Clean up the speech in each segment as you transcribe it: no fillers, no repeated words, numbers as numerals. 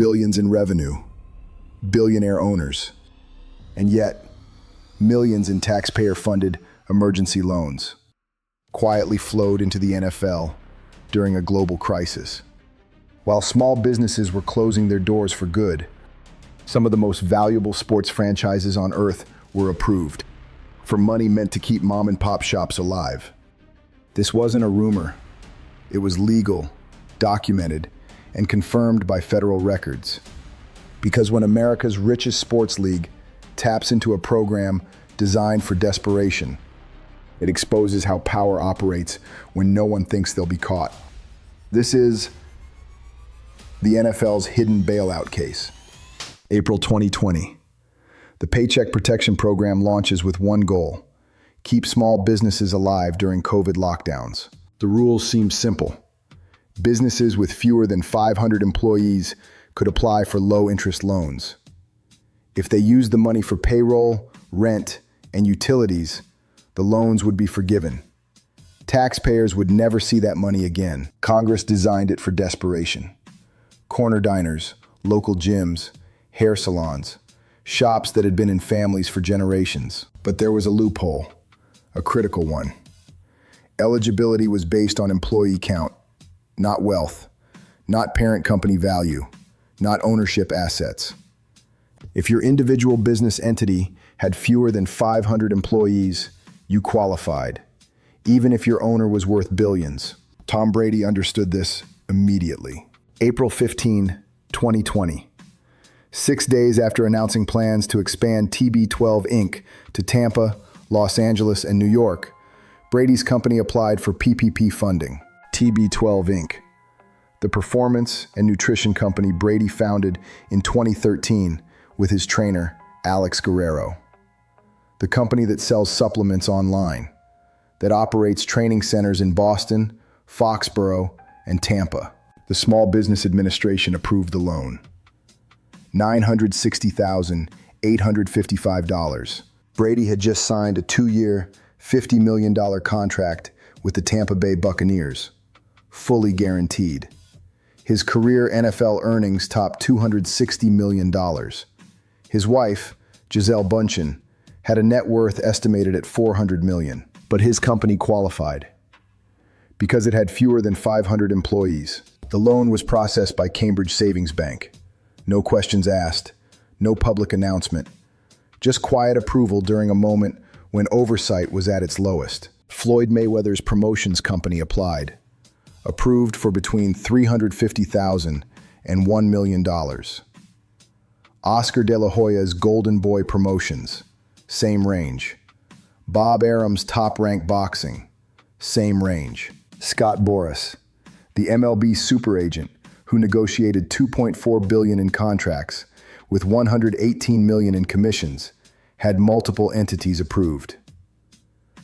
billions in revenue, billionaire owners, and yet millions in taxpayer-funded emergency loans quietly flowed into the NFL during a global crisis. While small businesses were closing their doors for good, some of the most valuable sports franchises on earth were approved for money meant to keep mom-and-pop shops alive. This wasn't a rumor. It was legal, documented, and confirmed by federal records. Because when America's richest sports league taps into a program designed for desperation, it exposes how power operates when no one thinks they'll be caught. This is the NFL's hidden bailout case. April 2020. The Paycheck Protection Program launches with one goal: keep small businesses alive during COVID lockdowns. The rules seem simple. Businesses with fewer than 500 employees could apply for low-interest loans. If they used the money for payroll, rent, and utilities, the loans would be forgiven. Taxpayers would never see that money again. Congress designed it for desperation. Corner diners, local gyms, hair salons, shops that had been in families for generations. But there was a loophole, a critical one. Eligibility was based on employee count, not wealth, not parent company value, not ownership assets. If your individual business entity had fewer than 500 employees, you qualified, even if your owner was worth billions. Tom Brady understood this immediately. April 15, 2020. 6 days after announcing plans to expand TB12 Inc. to Tampa, Los Angeles, and New York, Brady's company applied for PPP funding. TB12 Inc., the performance and nutrition company Brady founded in 2013 with his trainer, Alex Guerrero. The company that sells supplements online, that operates training centers in Boston, Foxborough, and Tampa. The Small Business Administration approved the loan. $960,855. Brady had just signed a 2-year, $50 million contract with the Tampa Bay Buccaneers, fully guaranteed. His career NFL earnings topped $260 million. His wife, Gisele Bündchen, had a net worth estimated at $400 million, but his company qualified because it had fewer than 500 employees. The loan was processed by Cambridge Savings Bank. No questions asked, no public announcement, just quiet approval during a moment when oversight was at its lowest. Floyd Mayweather's promotions company applied, approved for between $350,000 and $1 million. Oscar De La Hoya's Golden Boy Promotions, same range. Bob Arum's Top Rank Boxing, same range. Scott Boras, the MLB super agent who negotiated $2.4 billion in contracts with $118 million in commissions, had multiple entities approved.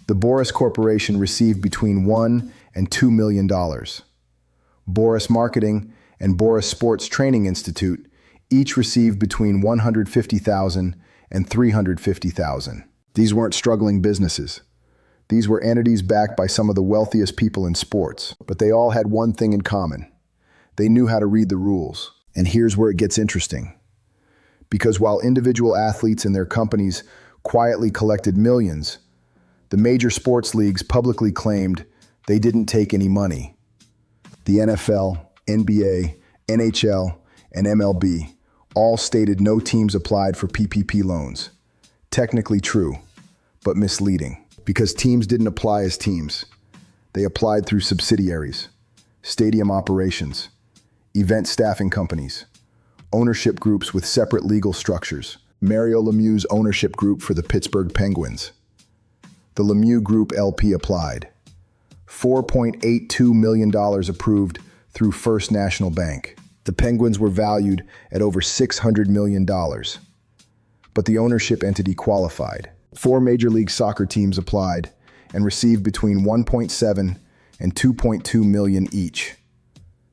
The Boras Corporation received between $1 and $2 million. Boras Marketing and Boras Sports Training Institute each received between $150,000 and $350,000. These weren't struggling businesses. These were entities backed by some of the wealthiest people in sports, but they all had one thing in common. They knew how to read the rules. And here's where it gets interesting. Because while individual athletes and their companies quietly collected millions, the major sports leagues publicly claimed they didn't take any money. The NFL, NBA, NHL, and MLB all stated no teams applied for PPP loans. Technically true, but misleading. Because teams didn't apply as teams. They applied through subsidiaries, stadium operations, event staffing companies, ownership groups with separate legal structures. Mario Lemieux's ownership group for the Pittsburgh Penguins. The Lemieux Group LP applied. $4.82 million approved through First National Bank. The Penguins were valued at over $600 million. But the ownership entity qualified. 4 Major League Soccer teams applied and received between $1.7 and $2.2 million each.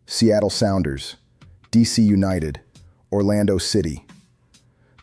Seattle Sounders, DC United, Orlando City.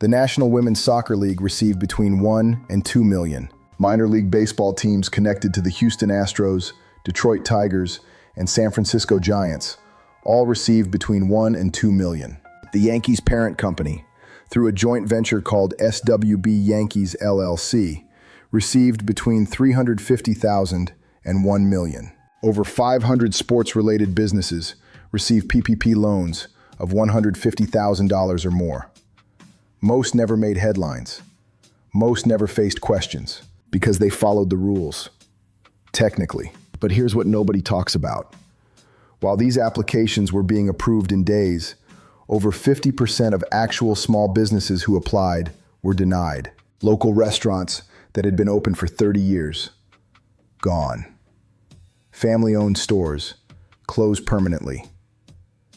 The National Women's Soccer League received between $1 and $2 million. Minor league baseball teams connected to the Houston Astros, Detroit Tigers, and San Francisco Giants all received between $1 and $2 million. The Yankees parent company, through a joint venture called SWB Yankees LLC, received between $350,000 and $1 million. Over 500 sports-related businesses received PPP loans of $150,000 or more. Most never made headlines. Most never faced questions because they followed the rules. Technically. But here's what nobody talks about. While these applications were being approved in days, over 50% of actual small businesses who applied were denied. Local restaurants that had been open for 30 years, gone. Family-owned stores, closed permanently.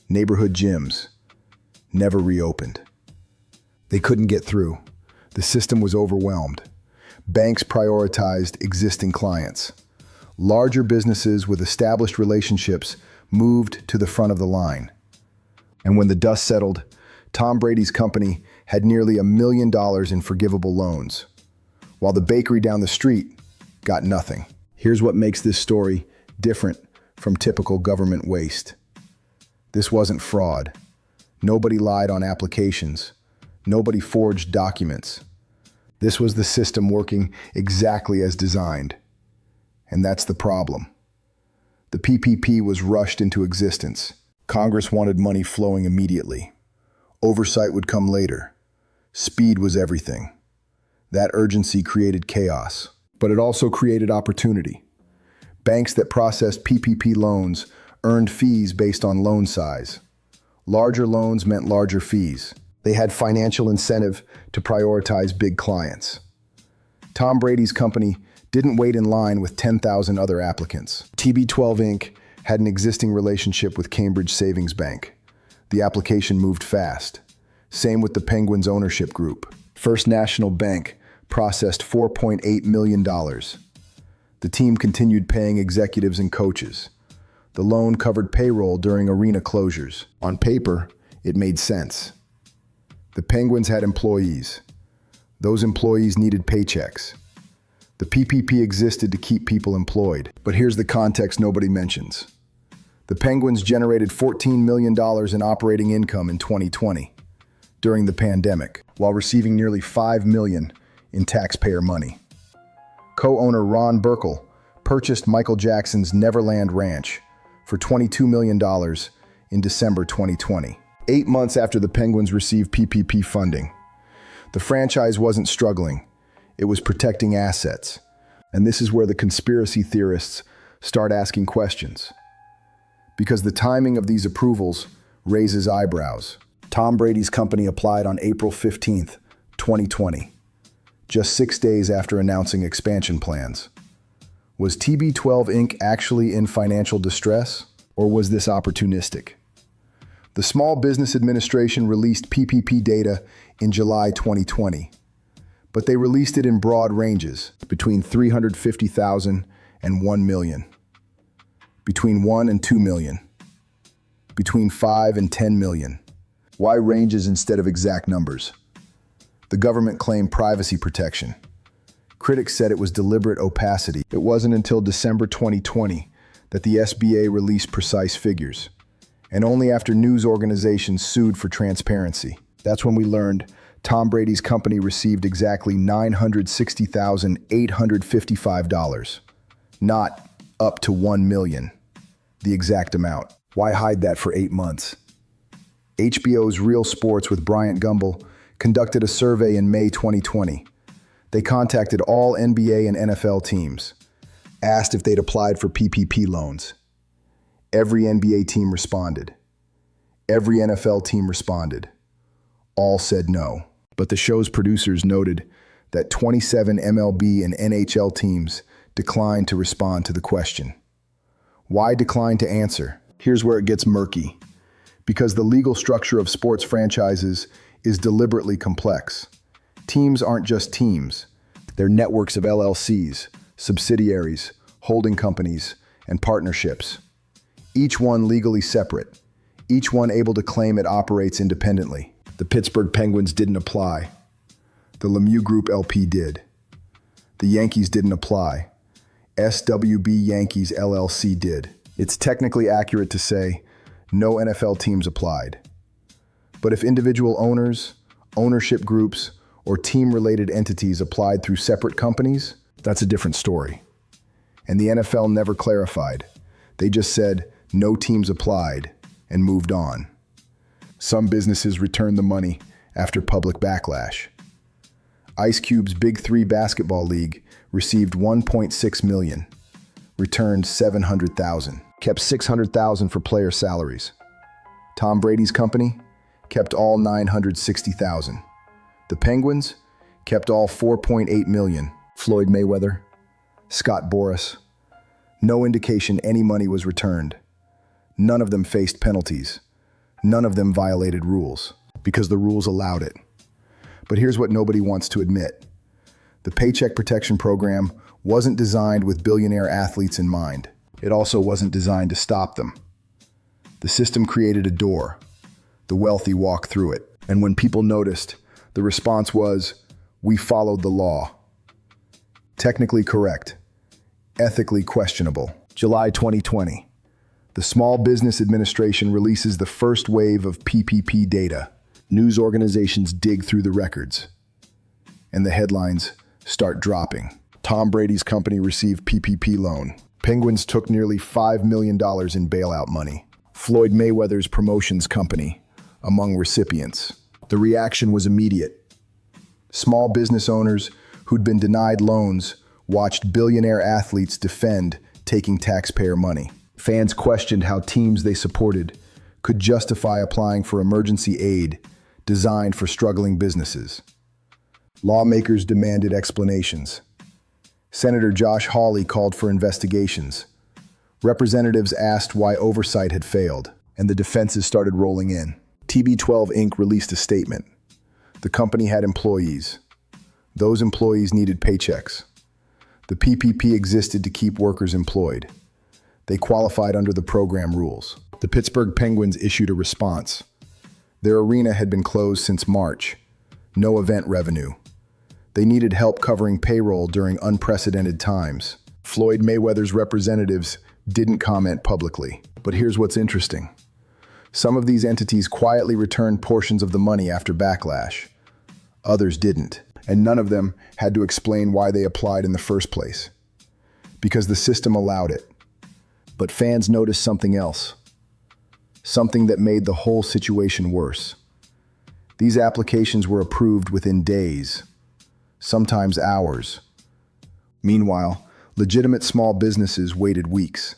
Neighborhood gyms, never reopened. They couldn't get through. The system was overwhelmed. Banks prioritized existing clients. Larger businesses with established relationships moved to the front of the line. And when the dust settled, Tom Brady's company had nearly $1 million in forgivable loans, while the bakery down the street got nothing. Here's what makes this story different from typical government waste. This wasn't fraud. Nobody lied on applications. Nobody forged documents. This was the system working exactly as designed. And that's the problem. The PPP was rushed into existence. Congress wanted money flowing immediately. Oversight would come later. Speed was everything. That urgency created chaos, but it also created opportunity. Banks that processed PPP loans earned fees based on loan size. Larger loans meant larger fees. They had financial incentive to prioritize big clients. Tom Brady's company didn't wait in line with 10,000 other applicants. TB12 Inc. had an existing relationship with Cambridge Savings Bank. The application moved fast. Same with the Penguins ownership group. First National Bank processed $4.8 million. The team continued paying executives and coaches. The loan covered payroll during arena closures. On paper, it made sense. The Penguins had employees. Those employees needed paychecks. The PPP existed to keep people employed. But here's the context nobody mentions. The Penguins generated $14 million in operating income in 2020 during the pandemic, while receiving nearly $5 million in taxpayer money. Co-owner Ron Burkle purchased Michael Jackson's Neverland Ranch for $22 million in December 2020. 8 months after the Penguins received PPP funding. The franchise wasn't struggling. It was protecting assets. And this is where the conspiracy theorists start asking questions. Because the timing of these approvals raises eyebrows. Tom Brady's company applied on April 15th, 2020, just 6 days after announcing expansion plans. Was TB12 Inc. actually in financial distress, or was this opportunistic? The Small Business Administration released PPP data in July 2020, but they released it in broad ranges, between $350,000 and $1 million, between $1 and $2 million, between $5 and $10 million. Why ranges instead of exact numbers? The government claimed privacy protection. Critics said it was deliberate opacity. It wasn't until December 2020 that the SBA released precise figures, and only after news organizations sued for transparency. That's when we learned Tom Brady's company received exactly $960,855, not up to $1 million, the exact amount. Why hide that for 8 months? HBO's Real Sports with Bryant Gumbel conducted a survey in May 2020. They contacted all NBA and NFL teams, asked if they'd applied for PPP loans. Every NBA team responded. Every NFL team responded. All said no. But the show's producers noted that 27 MLB and NHL teams declined to respond to the question. Why decline to answer? Here's where it gets murky. Because the legal structure of sports franchises is deliberately complex. Teams aren't just teams. They're networks of LLCs, subsidiaries, holding companies, and partnerships. Each one legally separate. Each one able to claim it operates independently. The Pittsburgh Penguins didn't apply. The Lemieux Group LP did. The Yankees didn't apply. SWB Yankees LLC did. It's technically accurate to say no NFL teams applied. But if individual owners, ownership groups, or team-related entities applied through separate companies, that's a different story. And the NFL never clarified. They just said, no teams applied, and moved on. Some businesses returned the money after public backlash. Ice Cube's Big Three basketball league received $1.6 million, returned $700,000, kept $600,000 for player salaries. Tom Brady's company kept all $960,000. The Penguins kept all $4.8 million. Floyd Mayweather, Scott Boras, no indication any money was returned. None of them faced penalties. None of them violated rules, because the rules allowed it. But here's what nobody wants to admit. The Paycheck Protection Program wasn't designed with billionaire athletes in mind. It also wasn't designed to stop them. The system created a door. The wealthy walked through it. And when people noticed, the response was, we followed the law. Technically correct. Ethically questionable. July 2020. The Small Business Administration releases the first wave of PPP data. News organizations dig through the records. And the headlines start dropping. Tom Brady's company received PPP loan. Penguins took nearly $5 million in bailout money. Floyd Mayweather's promotions company among recipients. The reaction was immediate. Small business owners who'd been denied loans watched billionaire athletes defend taking taxpayer money. Fans questioned how teams they supported could justify applying for emergency aid designed for struggling businesses. Lawmakers demanded explanations. Senator Josh Hawley called for investigations. Representatives asked why oversight had failed, and the defenses started rolling in. TB12 Inc. released a statement. The company had employees. Those employees needed paychecks. The PPP existed to keep workers employed. They qualified under the program rules. The Pittsburgh Penguins issued a response. Their arena had been closed since March. No event revenue. They needed help covering payroll during unprecedented times. Floyd Mayweather's representatives didn't comment publicly. But here's what's interesting. Some of these entities quietly returned portions of the money after backlash. Others didn't. And none of them had to explain why they applied in the first place. Because the system allowed it. But fans noticed something else. Something that made the whole situation worse. These applications were approved within days, sometimes hours. Meanwhile, legitimate small businesses waited weeks.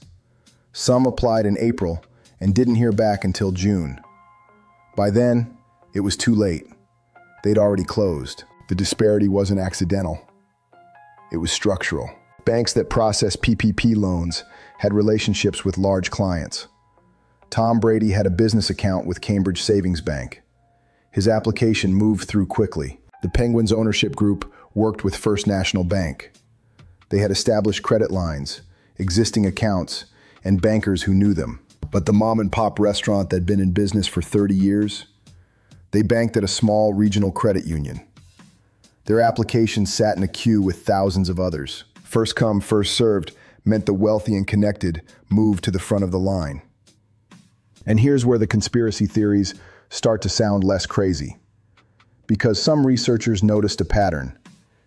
Some applied in April and didn't hear back until June. By then, it was too late. They'd already closed. The disparity wasn't accidental. It was structural. Banks that processed PPP loans had relationships with large clients. Tom Brady had a business account with Cambridge Savings Bank. His application moved through quickly. The Penguins ownership group worked with First National Bank. They had established credit lines, existing accounts, and bankers who knew them. But the mom-and-pop restaurant that'd been in business for 30 years, they banked at a small regional credit union. Their applications sat in a queue with thousands of others. First come, first served meant the wealthy and connected moved to the front of the line. And here's where the conspiracy theories start to sound less crazy. Because some researchers noticed a pattern.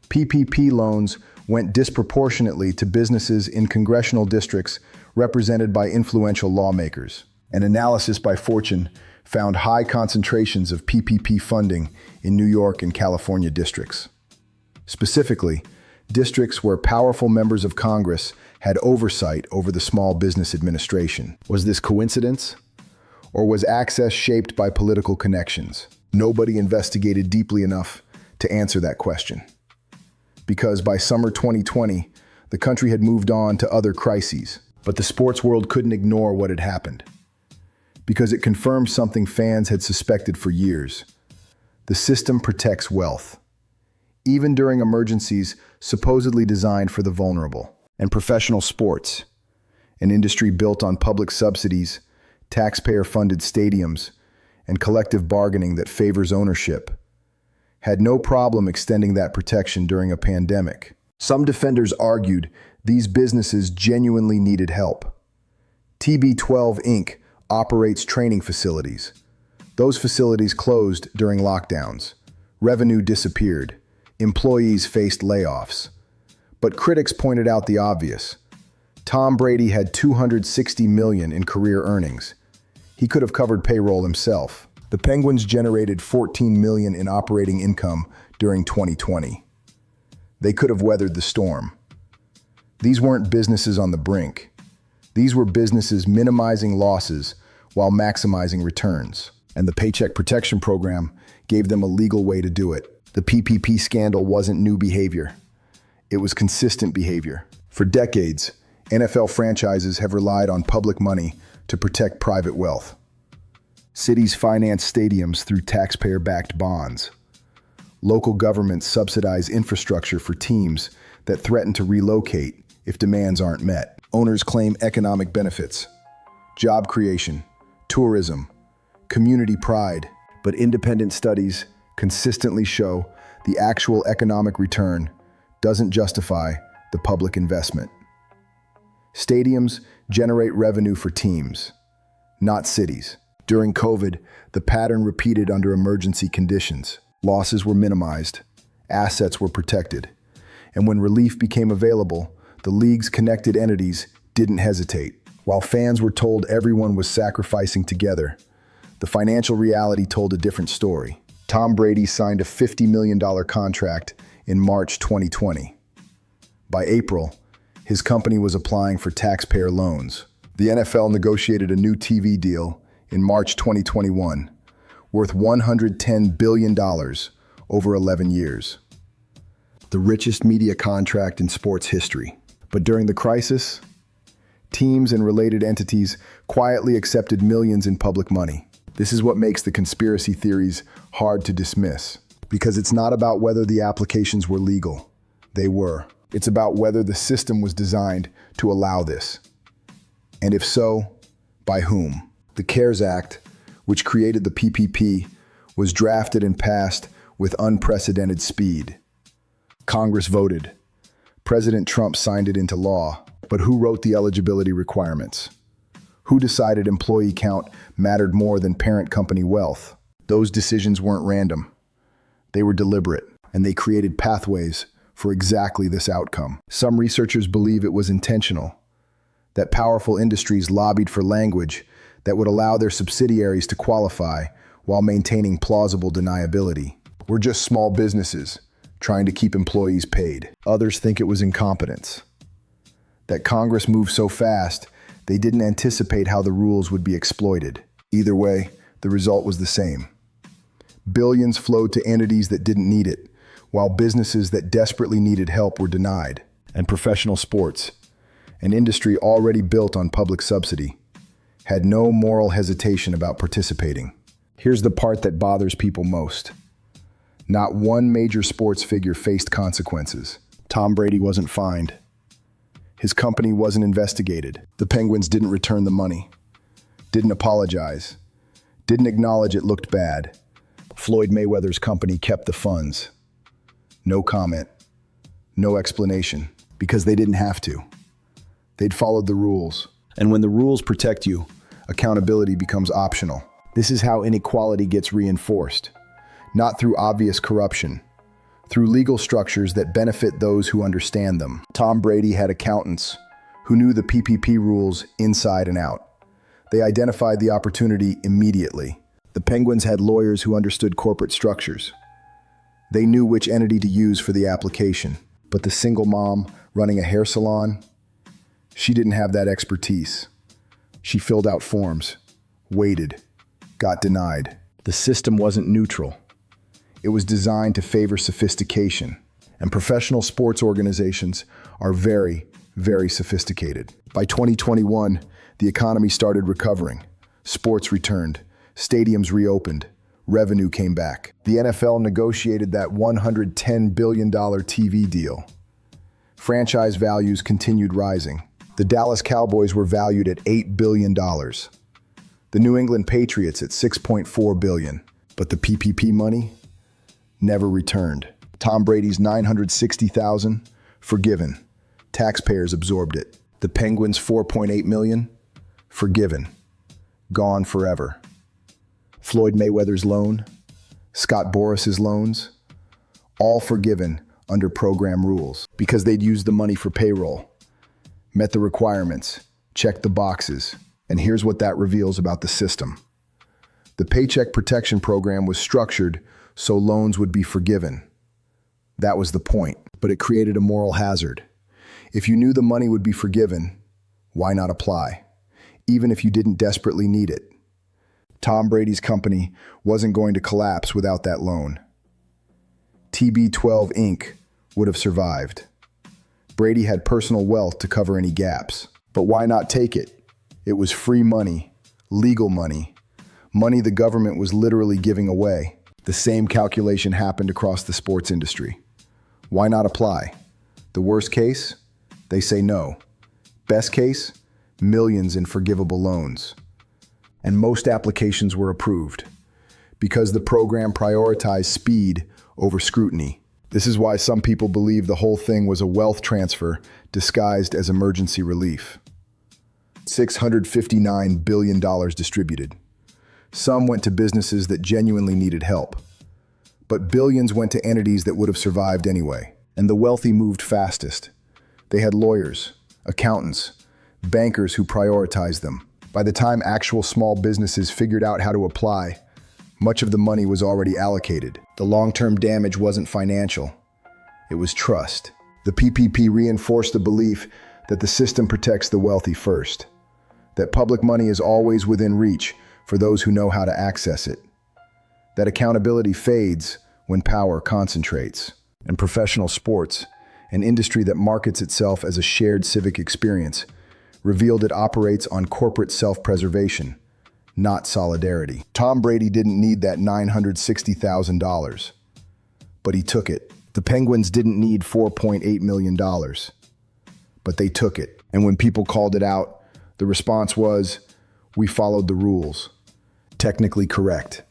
PPP loans went disproportionately to businesses in congressional districts represented by influential lawmakers. An analysis by Fortune found high concentrations of PPP funding in New York and California districts. Specifically, districts where powerful members of Congress had oversight over the Small Business Administration. Was this coincidence? Or was access shaped by political connections? Nobody investigated deeply enough to answer that question. Because by summer 2020, the country had moved on to other crises. But the sports world couldn't ignore what had happened. Because it confirmed something fans had suspected for years. The system protects wealth, even during emergencies supposedly designed for the vulnerable. And professional sports, an industry built on public subsidies, taxpayer-funded stadiums, and collective bargaining that favors ownership, had no problem extending that protection during a pandemic. Some defenders argued these businesses genuinely needed help. TB12 Inc. operates training facilities, Those facilities closed during lockdowns. Revenue disappeared. Employees faced layoffs. But critics pointed out the obvious. Tom Brady had $260 million in career earnings. He could have covered payroll himself. The Penguins generated $14 million in operating income during 2020. They could have weathered the storm. These weren't businesses on the brink. These were businesses minimizing losses while maximizing returns. And the Paycheck Protection Program gave them a legal way to do it. The PPP scandal wasn't new behavior. It was consistent behavior. For decades, NFL franchises have relied on public money to protect private wealth. Cities finance stadiums through taxpayer-backed bonds. Local governments subsidize infrastructure for teams that threaten to relocate if demands aren't met. Owners claim economic benefits, job creation, tourism, community pride, but independent studies consistently show the actual economic return doesn't justify the public investment. Stadiums generate revenue for teams, not cities. During COVID, the pattern repeated under emergency conditions. Losses were minimized, assets were protected, and when relief became available, the league's connected entities didn't hesitate. While fans were told everyone was sacrificing together, the financial reality told a different story. Tom Brady signed a $50 million contract in March 2020. By April, his company was applying for taxpayer loans. The NFL negotiated a new TV deal in March 2021, worth $110 billion over 11 years. The richest media contract in sports history. But during the crisis, teams and related entities quietly accepted millions in public money. This is what makes the conspiracy theories hard to dismiss. Because it's not about whether the applications were legal. They were. It's about whether the system was designed to allow this. And if so, by whom? The CARES Act, which created the PPP, was drafted and passed with unprecedented speed. Congress voted. President Trump signed it into law. But who wrote the eligibility requirements? Who decided employee count mattered more than parent company wealth? Those decisions weren't random. They were deliberate, and they created pathways for exactly this outcome. Some researchers believe it was intentional, that powerful industries lobbied for language that would allow their subsidiaries to qualify while maintaining plausible deniability. We're just small businesses trying to keep employees paid. Others think it was incompetence, that Congress moved so fast they didn't anticipate how the rules would be exploited. Either way, the result was the same. Billions flowed to entities that didn't need it, while businesses that desperately needed help were denied. And professional sports, an industry already built on public subsidy, had no moral hesitation about participating. Here's the part that bothers people most. Not one major sports figure faced consequences. Tom Brady wasn't fined. His company wasn't investigated. The Penguins didn't return the money, didn't apologize, didn't acknowledge it looked bad. Floyd Mayweather's company kept the funds. No comment, no explanation, because they didn't have to. They'd followed the rules. And when the rules protect you, accountability becomes optional. This is how inequality gets reinforced, not through obvious corruption, through legal structures that benefit those who understand them. Tom Brady had accountants who knew the PPP rules inside and out. They identified the opportunity immediately. The Penguins had lawyers who understood corporate structures. They knew which entity to use for the application. But the single mom running a hair salon, she didn't have that expertise. She filled out forms, waited, got denied. The system wasn't neutral. It was designed to favor sophistication, and professional sports organizations are very, very sophisticated. By 2021, the economy started recovering. Sports returned, stadiums reopened, revenue came back. The NFL negotiated that $110 billion TV deal. Franchise values continued rising. The Dallas Cowboys were valued at $8 billion. The New England Patriots at $6.4 billion. But the PPP money never returned. Tom Brady's $960,000, forgiven. Taxpayers absorbed it. The Penguins' $4.8 million, forgiven. Gone forever. Floyd Mayweather's loan, Scott Boras's loans, all forgiven under program rules because they'd used the money for payroll, met the requirements, checked the boxes. And here's what that reveals about the system. The Paycheck Protection Program was structured so loans would be forgiven. That was the point, but it created a moral hazard. If you knew the money would be forgiven, why not apply, even if you didn't desperately need it? Tom Brady's company wasn't going to collapse without that loan. TB12 Inc. would have survived. Brady had personal wealth to cover any gaps. But why not take it? It was free money, legal money, money the government was literally giving away. The same calculation happened across the sports industry. Why not apply? The worst case? They say no. Best case? Millions in forgivable loans. And most applications were approved because the program prioritized speed over scrutiny. This is why some people believe the whole thing was a wealth transfer disguised as emergency relief. $659 billion distributed. Some went to businesses that genuinely needed help, but billions went to entities that would have survived anyway. And the wealthy moved fastest. They had lawyers, accountants, bankers who prioritized them. By the time actual small businesses figured out how to apply, much of the money was already allocated. The long-term damage wasn't financial. It was trust. The PPP reinforced the belief that the system protects the wealthy first, that public money is always within reach for those who know how to access it, that accountability fades when power concentrates. And professional sports, an industry that markets itself as a shared civic experience, revealed it operates on corporate self-preservation, not solidarity. Tom Brady didn't need that $960,000, but he took it. The Penguins didn't need $4.8 million, but they took it. And when people called it out, the response was, we followed the rules. Technically correct,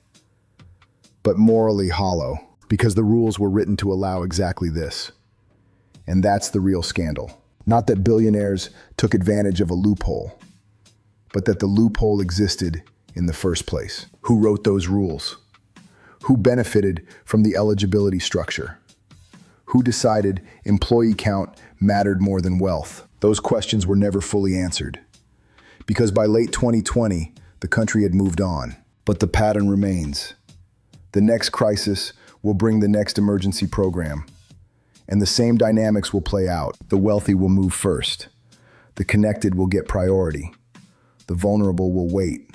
but morally hollow, because the rules were written to allow exactly this. And that's the real scandal. Not that billionaires took advantage of a loophole, but that the loophole existed in the first place. Who wrote those rules? Who benefited from the eligibility structure? Who decided employee count mattered more than wealth? Those questions were never fully answered, because by late 2020, the country had moved on. But the pattern remains. The next crisis will bring the next emergency program, and the same dynamics will play out. The wealthy will move first. The connected will get priority. The vulnerable will wait.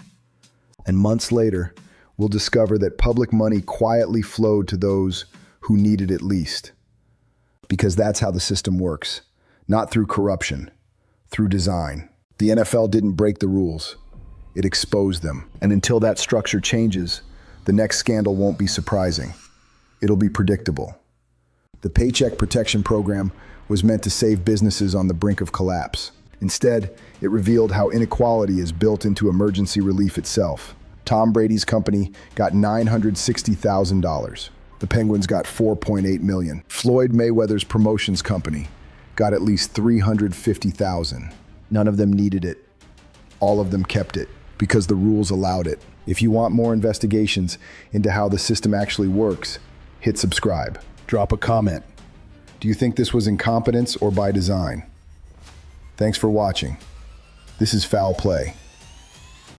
And months later, we'll discover that public money quietly flowed to those who needed it least. Because that's how the system works. Not through corruption, through design. The NFL didn't break the rules. It exposed them. And until that structure changes, the next scandal won't be surprising. It'll be predictable. The Paycheck Protection Program was meant to save businesses on the brink of collapse. Instead, it revealed how inequality is built into emergency relief itself. Tom Brady's company got $960,000. The Penguins got $4.8 million. Floyd Mayweather's promotions company got at least $350,000. None of them needed it. All of them kept it because the rules allowed it. If you want more investigations into how the system actually works, hit subscribe. Drop a comment. Do you think this was incompetence or by design? Thanks for watching. This is Foul Play.